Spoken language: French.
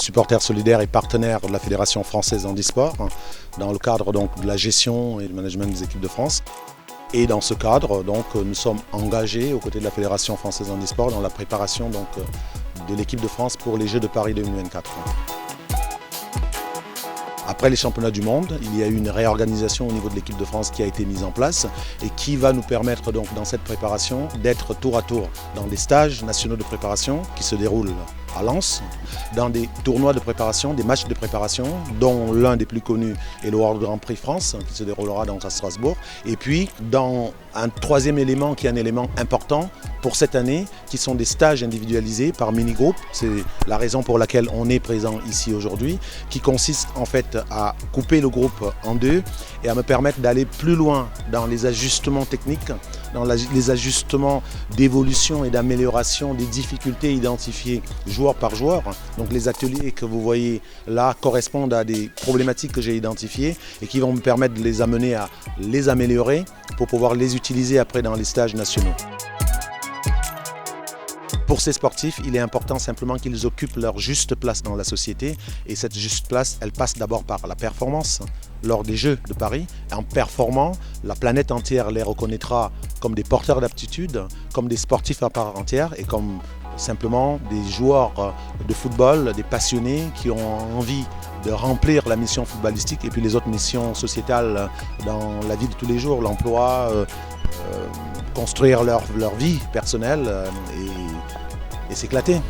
supporter solidaire et partenaire de la Fédération française handisport, dans le cadre donc, de la gestion et du management des équipes de France. Et dans ce cadre, donc, nous sommes engagés aux côtés de la Fédération française handisport dans la préparation donc, de l'équipe de France pour les Jeux de Paris 2024. Après les championnats du monde, il y a eu une réorganisation au niveau de l'équipe de France qui a été mise en place et qui va nous permettre donc dans cette préparation d'être tour à tour dans des stages nationaux de préparation qui se déroulent à Lens, dans des tournois de préparation, des matchs de préparation, dont l'un des plus connus est le World Grand Prix France, qui se déroulera donc à Strasbourg. Et puis, dans un troisième élément qui est un élément important pour cette année, qui sont des stages individualisés par mini-groupe. C'est la raison pour laquelle on est présent ici aujourd'hui, qui consiste en fait à couper le groupe en deux et à me permettre d'aller plus loin dans les ajustements techniques, dans les ajustements d'évolution et d'amélioration des difficultés identifiées joueur par joueur. Donc les ateliers que vous voyez là correspondent à des problématiques que j'ai identifiées et qui vont me permettre de les amener à les améliorer pour pouvoir les utiliser après dans les stages nationaux. Pour ces sportifs, il est important simplement qu'ils occupent leur juste place dans la société et cette juste place, elle passe d'abord par la performance lors des Jeux de Paris. En performant, la planète entière les reconnaîtra comme des porteurs d'aptitude, comme des sportifs à part entière et comme simplement des joueurs de football, des passionnés qui ont envie de remplir la mission footballistique et puis les autres missions sociétales dans la vie de tous les jours, l'emploi, construire leur vie personnelle et s'éclater.